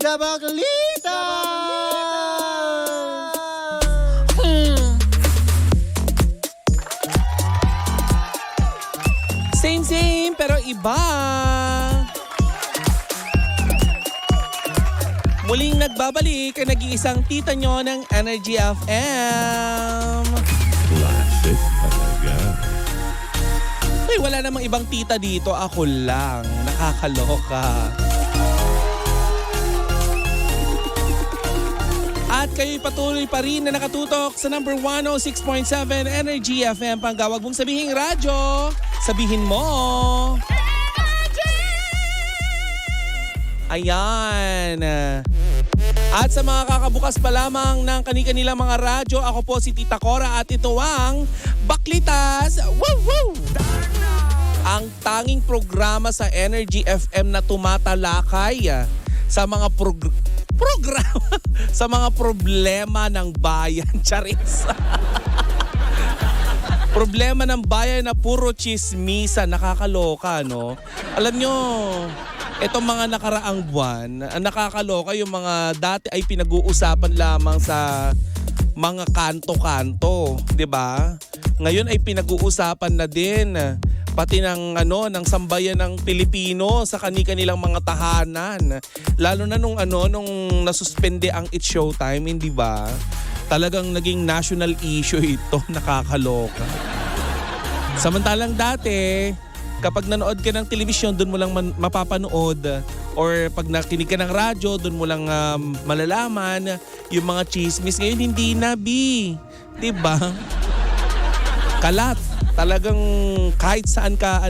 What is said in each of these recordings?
Chabaklita! Same pero iba. Muling nagbabalik ang nag-iisang tita nyo ng Energy FM. Classic talaga. Ay, wala namang ibang tita dito. Ako lang. Nakakaloka. At kayo'y patuloy pa rin na nakatutok sa number 106.7 Energy FM. Panggawag mong sabihin radyo. Sabihin mo. Ayan. At sa mga kakabukas pa lamang ng kani-kanilang mga radyo, ako po si Tita Cora at ito ang Baklitas. Woo woo! Ang tanging programa sa Energy FM na tumatalakay sa mga programa sa mga problema ng bayan. Charis. Problema ng bayan na puro chismisa, nakakaloka, no? Alam nyo, itong mga nakaraang buwan, nakakaloka yung mga dati ay pinag-uusapan lamang sa mga kanto-kanto, 'di ba? Ngayon ay pinag-uusapan na din pati ng ng sambayan ng Pilipino sa kani-kanilang mga tahanan. Lalo na nung nasuspende ang It's Showtime, hindi ba? Talagang naging national issue ito, nakakaloka. Samantalang dati, kapag nanood ka ng telebisyon, doon mo lang mapapanood. Or pag nakinig ka ng radyo, doon mo lang malalaman yung mga chismis. Ngayon hindi na, B. Diba? Kalat. Talagang kahit saan ka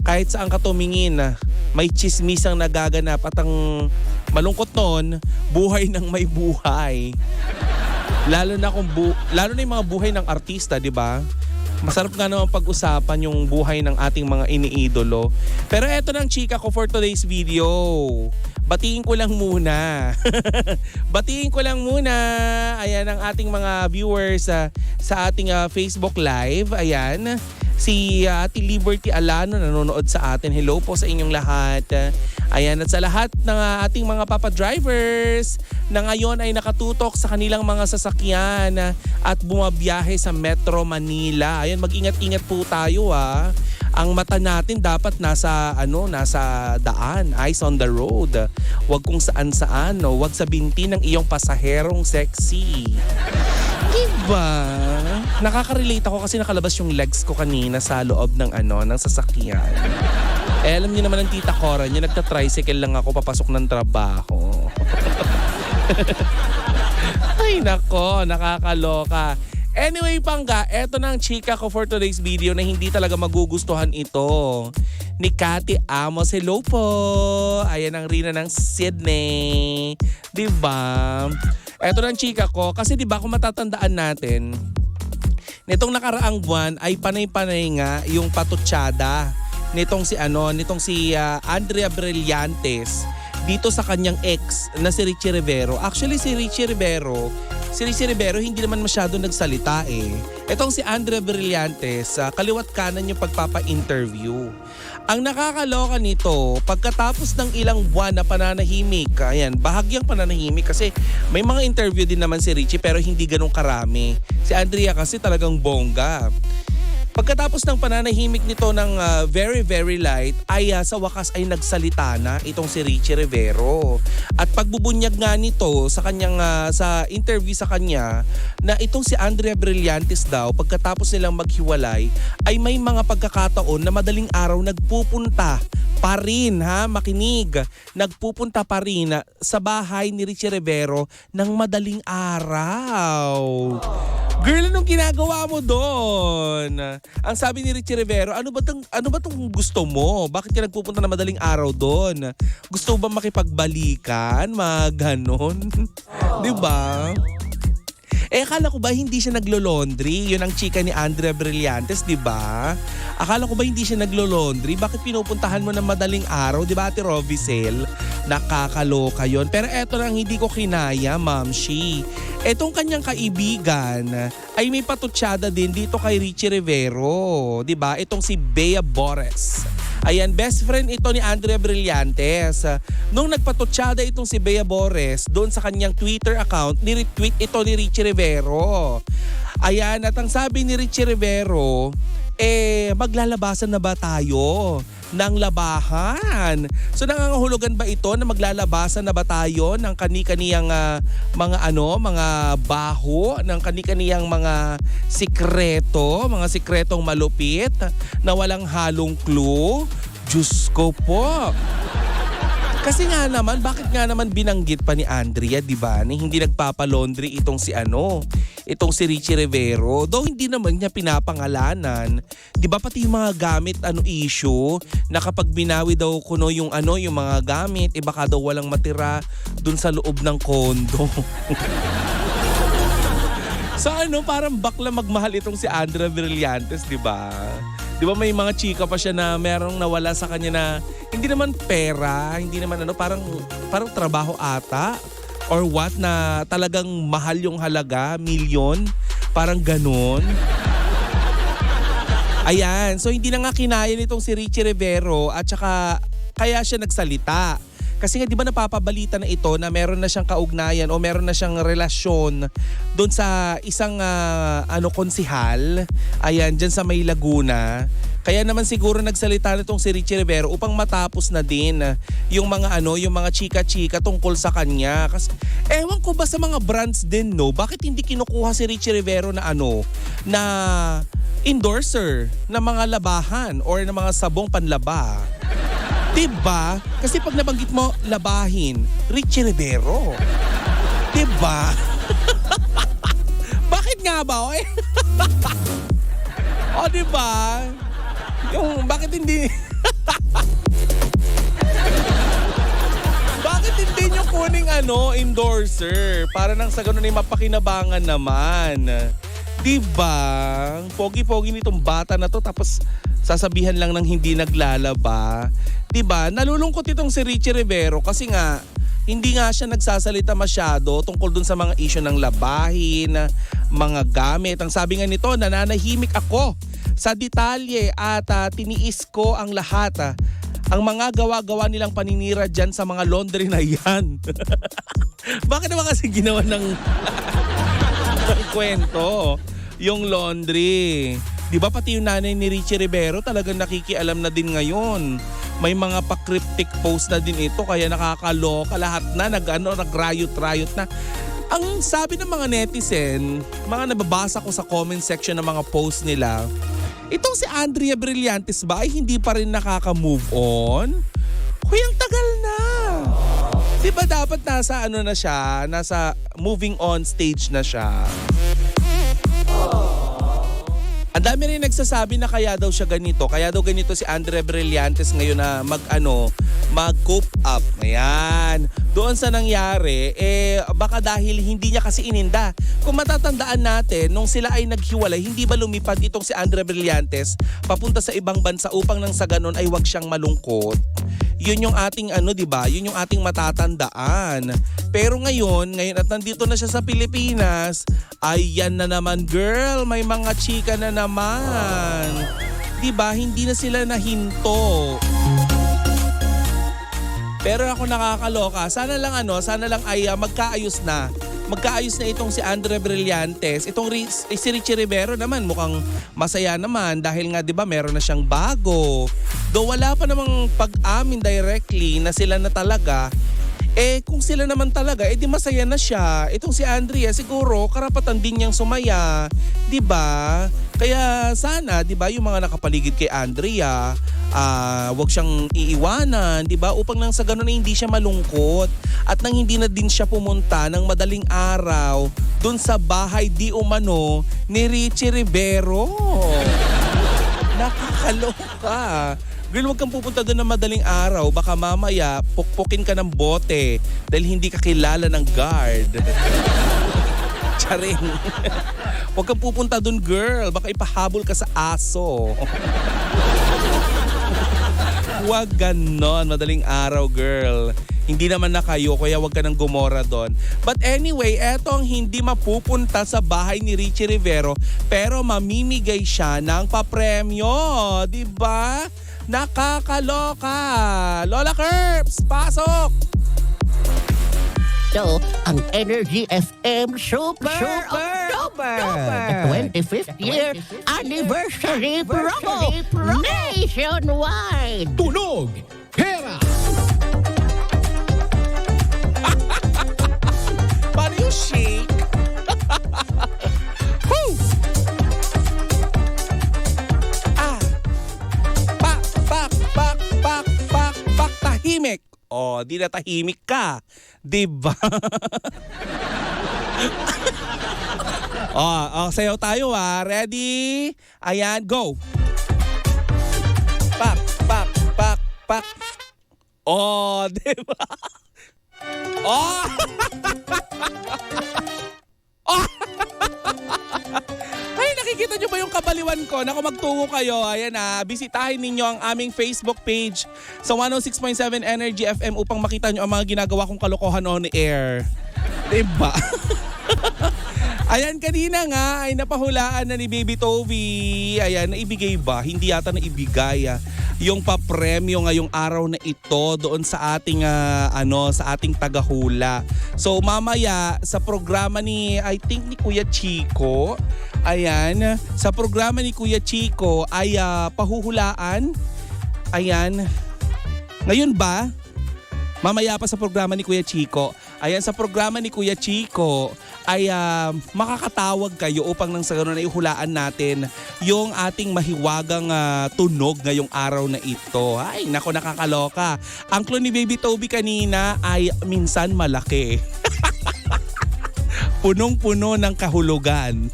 kahit saan ka tumingin, may chismisang nagaganap. At ang malungkot noon, buhay ng may buhay. Lalo na yung mga buhay ng artista, 'di ba? Masarap nga naman pag-usapan yung buhay ng ating mga iniidolo. Pero eto ng chika ko for today's video. Batiin ko lang muna. Ayan ang ating mga viewers sa ating Facebook Live. Ayan. Si Ate Liberty Alano nanonood sa atin. Hello po sa inyong lahat. Ayan, at sa lahat ng ating mga papadrivers na ngayon ay nakatutok sa kanilang mga sasakyan at bumabiyahe sa Metro Manila. Ayan, mag-ingat-ingat po tayo ha. Ang mata natin dapat nasa daan, eyes on the road. Huwag kung saan-saan, no? Huwag sa binti ng iyong pasaherong sexy. Diba? Nakaka-relate ako kasi nakalabas yung legs ko kanina sa loob ng sasakyan. Alam niyo naman ang Tita Cora niya, nagta-tricycle lang ako papasok ng trabaho. Ay nako, nakakaloka. Anyway, Pangga, eto na ang chika ko for today's video na hindi talaga magugustuhan ito. Ni Cathy Amos. Hello po. Ayan ang Rina ng Sydney. Diba? Eto na ang chika ko. Kasi diba kung matatandaan natin, nitong nakaraang buwan ay panay-panay nga yung patutsada nitong si Andrea Brillantes dito sa kanyang ex na si Richie Rivero. Actually si Richie Rivero hindi naman masyado nagsalita eh. Itong si Andrea Brillantes, kaliwat kanan yung pagpapa-interview. Ang nakakaloka nito, pagkatapos ng ilang buwan na pananahimik, ayan, bahagyang pananahimik kasi may mga interview din naman si Richie pero hindi ganun karami. Si Andrea kasi talagang bongga. Pagkatapos ng pananahimik nito ng very very light ay sa wakas ay nagsalita na itong si Richie Rivero. At pagbubunyag nga nito sa kanyang sa interview sa kanya na itong si Andrea Brillantes daw pagkatapos nilang maghiwalay ay may mga pagkakataon na madaling araw nagpupunta pa rin, makinig, nagpupunta pa rin sa bahay ni Richie Rivero ng madaling araw. Girl, anong ginagawa mo doon? Ang sabi ni Richie Rivero, ano ba tong gusto mo? Bakit ka nagpupunta na madaling araw doon? Gusto mo ba makipagbalikan? Ganon. Diba? Akala ko ba hindi siya naglo-laundry? Yun ang chika ni Andrea Brillantes, di ba? Akala ko ba hindi siya naglo-laundry? Bakit pinupuntahan mo ng madaling araw? Di ba, Ate Rovicel? Nakakaloka yun. Pero eto lang hindi ko kinaya, Mamshi. Etong kanyang kaibigan ay may patutsada din dito kay Richie Rivero. Di ba? Itong si Bea Bores. Ayan, best friend ito ni Andrea Brillantes. Nung nagpatutsada itong si Bea Bores doon sa kanyang Twitter account, ni-retweet ito ni Richie Rivero. Ayan, at ang sabi ni Richie Rivero, maglalabasan na ba tayo ng labahan? So nangangahulugan ba ito na maglalabasan na ba tayo ng kani-kaniyang mga baho, ng kani-kaniyang mga sikretong malupit na walang halong clue? Diyos ko po. Kasi nga naman, bakit nga naman binanggit pa ni Andrea, di ba? Ni hindi nagpapalaundry itong si Richie Rivero. Though hindi naman niya pinapangalanan. Di ba pati yung mga gamit issue na kapag binawi daw kuno yung mga gamit, baka daw walang matira dun sa loob ng kondo. So parang bakla magmahal itong si Andrea Brillantes, di ba? Di ba may mga chika pa siya na merong nawala sa kanya na hindi naman pera, hindi naman parang trabaho ata or what na talagang mahal yung halaga, milyon, parang ganun. Ayan, so hindi na nga kinaya nitong si Richie Rivero at saka kaya siya nagsalita. Kasi nga di ba napapabalita na ito na meron na siyang kaugnayan o meron na siyang relasyon doon sa isang konsihal, ayan, dyan sa May Laguna. Kaya naman siguro nagsalita nitong si Richie Rivero upang matapos na din yung mga chika-chika tungkol sa kanya. Kasi ewan ko ba sa mga brands din, no? Bakit hindi kinukuha si Richie Rivero na na endorser ng mga labahan or ng mga sabong panlaba? Diba? Kasi pag nabanggit mo, labahin, Richie Rivero. Diba? Bakit nga ba? O diba? Bakit hindi... Bakit hindi nyo kuning endorser? Para nang sa ganun ay mapakinabangan naman. Diba? Pogi-pogi nitong bata na to tapos sasabihan lang ng hindi naglalaba. Diba? Nalulungkot itong si Richie Rivero kasi nga hindi nga siya nagsasalita masyado tungkol dun sa mga issue ng labahin, mga gamit. Ang sabi nga nito, nananahimik ako sa detalye at tiniis ko ang lahat. Ang mga gawa-gawa nilang paninira dyan sa mga laundry na yan. Bakit naman kasi ginawa ng kwento yung laundry? Di ba pati yung nanay ni Richie Rivero talagang nakikialam na din ngayon. May mga pa-cryptic post na din ito kaya nakakaloka lahat na nagrayot-rayot na. Ang sabi ng mga netizen, mga nababasa ko sa comment section ng mga post nila, itong si Andrea Brillantes ba ay hindi pa rin nakaka-move on? Kuya, ang tagal na. Di ba dapat nasa na siya, nasa moving on stage na siya? Ang dami rin nagsasabi na kaya daw siya ganito. Kaya daw ganito si Andrea Brillantes ngayon na mag-cope up. Ayan. Doon sa nangyari, baka dahil hindi niya kasi ininda. Kung matatandaan natin, nung sila ay naghiwalay, hindi ba lumipad itong si Andrea Brillantes papunta sa ibang bansa upang nang sa ganon ay wag siyang malungkot? Yun yung ating di ba? Yun yung ating matatandaan. Pero ngayon at nandito na siya sa Pilipinas, ayan na naman girl, may mga chika na naman. Di ba? Hindi na sila nahinto. Pero ako nakakaloka. Sana lang ay magkaayos na. Magkaayos na itong si Andrea Brillantes. Itong si Richie Rivero naman mukhang masaya naman dahil nga 'di ba meron na siyang bago. Though wala pa namang pag-amin directly na sila na talaga. Kung sila naman talaga, di masaya na siya. Itong si Andrea siguro karapatan din niyang sumaya, 'di ba? Kaya sana, 'di ba, yung mga nakapaligid kay Andrea, wag siyang iiwanan, 'di ba? Upang nang sa ganun ay hindi siya malungkot at nang hindi na din siya pumunta ng madaling araw dun sa bahay di umano ni Richie Rivero. Nakakaloka. Girl, huwag kang pupunta doon ng madaling araw. Baka mamaya, pukpukin ka ng bote dahil hindi ka kilala ng guard. Charing. Huwag kang pupunta doon, girl. Baka ipahabol ka sa aso. Huwag ganon, madaling araw, girl. Hindi naman na kayo, kaya wag ka nang gumora doon. But anyway, eto ang hindi mapupunta sa bahay ni Richie Rivero pero mamimigay siya ng papremyo, di ba? nakakaloka. Lola Curbs, pasok! So, ang Energy FM Super October, the 25th year anniversary promo nationwide. Tunog, pera, Paano yung shake? Woo! Pak, tahimik. Oh, di na tahimik ka. Diba? Sayaw tayo ha. Ready? Ayan, go. Pak. Oh, diba? Oh! Oh! Ay, nakikita nyo ba yung kabaliwan ko? Naku, magtungo kayo. Ayan na, bisitahin ninyo ang aming Facebook page sa 106.7 Energy FM upang makita nyo ang mga ginagawa kong kalokohan on air. Diba? Ayan, kanina nga ay napahulaan na ni Baby Toby. Ayan, naibigay ba? Hindi yata naibigay yung papremyo ngayong araw na ito doon sa ating sa ating tagahula. So mamaya sa programa ni I think ni Kuya Chico, ayan, sa programa ni Kuya Chico ay pahuhulaan. Ayan. Ngayon ba? Mamaya pa sa programa ni Kuya Chico. Ayan, sa programa ni Kuya Chico ay makakatawag kayo upang nang sa ganoon ay ihulaan natin yung ating mahiwagang tunog ngayong araw na ito. Ay, nako, nakakaloka. Ang clue ni Baby Toby kanina ay minsan malaki. Punong-puno ng kahulugan.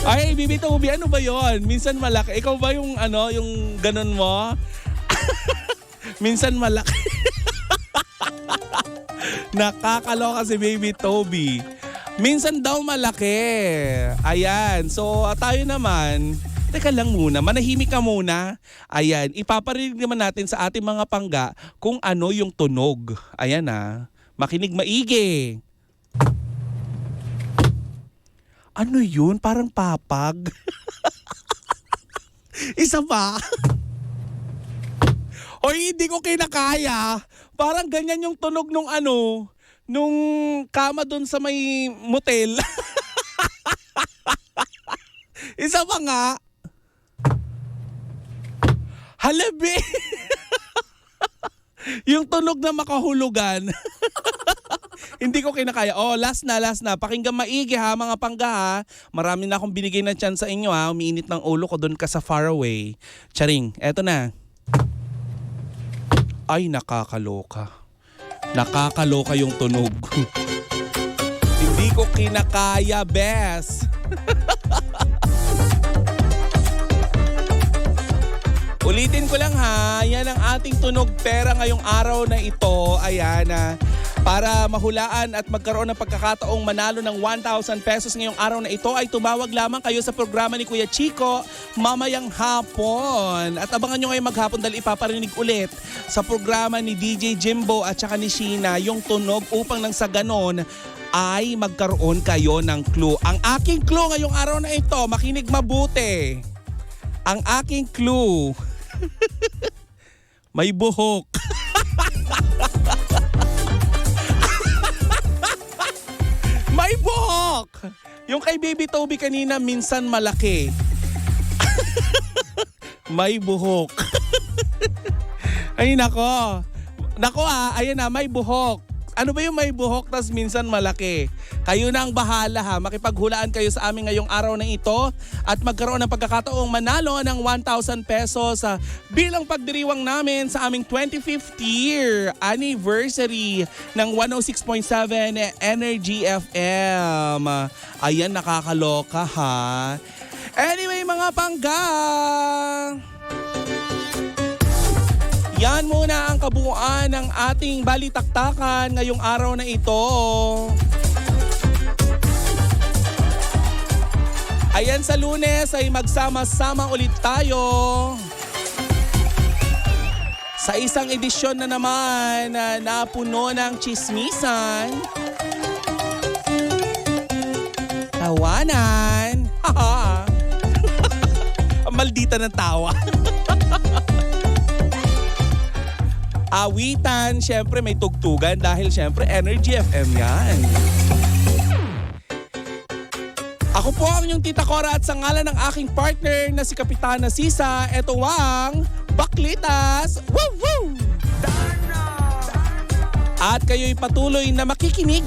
Ay, Baby Toby, ano ba yon? Minsan malaki. Ikaw ba yung yung ganun mo? Minsan malaki. Nakakaloka si Baby Toby. Minsan daw malaki. Ayan. So tayo naman, teka lang muna, manahimik ka muna. Ayan, ipaparinig naman natin sa ating mga pangga kung ano yung tunog. Ayan makinig maigi. Ano yun? Parang papag. Isa ba? Hoy, hindi ko kinakaya. Parang ganyan yung tunog nung nung kama doon sa may motel. Isa pa nga. Halabi. Yung tunog na makahulugan. Hindi ko kinakaya. Oh, last na. Pakinggan maigi ha, mga pangga ha. Marami na akong binigay na chance sa inyo ha. Umiinit ng ulo ko doon ka sa faraway. Charing, eto na. Ay, nakakaloka. Nakakaloka yung tunog. Hindi ko kinakaya, bes. Ulitin ko lang ha, yan ang ating tunog pera ngayong araw na ito. Ayan para mahulaan at magkaroon ng pagkakataong manalo ng 1,000 pesos ngayong araw na ito ay tumawag lamang kayo sa programa ni Kuya Chico mamayang hapon. At abangan nyo ngayong maghapon dahil ipaparinig ulit sa programa ni DJ Jimbo at saka ni Sheena yung tunog upang nang sa ganon ay magkaroon kayo ng clue. Ang aking clue ngayong araw na ito, makinig mabuti. Ang aking clue, may buhok. May buhok! Yung kay Baby Toby kanina, minsan malaki. May buhok. Ay nako. Nako ayan may buhok. Ano ba yung may buhok tas minsan malaki? Kayo na ang bahala ha. Makipaghulaan kayo sa amin ngayong araw na ito at magkaroon ng pagkakataong manalo ng 1,000 pesos bilang pagdiriwang namin sa aming 25th year anniversary ng 106.7 Energy FM. Ayan, nakakaloka ha. Anyway mga pangga, yan muna ang kabuuan ng ating balitaktakan ngayong araw na ito. Ayan, sa Lunes ay magsama-sama ulit tayo sa isang edisyon na naman na napuno ng tsismisan, tawanan, maldita ng tawa. Awitan, syempre may tugtugan dahil syempre Energy FM yan. Ako po ang inyong Tita Cora at sa ngalan ng aking partner na si Kapitana Sisa, eto ang Baklitas! Woo woo! At kayo'y patuloy na nakikinig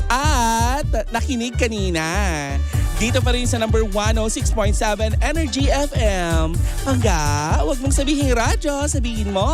at nakinig kanina. Dito pa rin sa number 106.7 Energy FM. Pangga, huwag mong sabihin radyo, sabihin mo.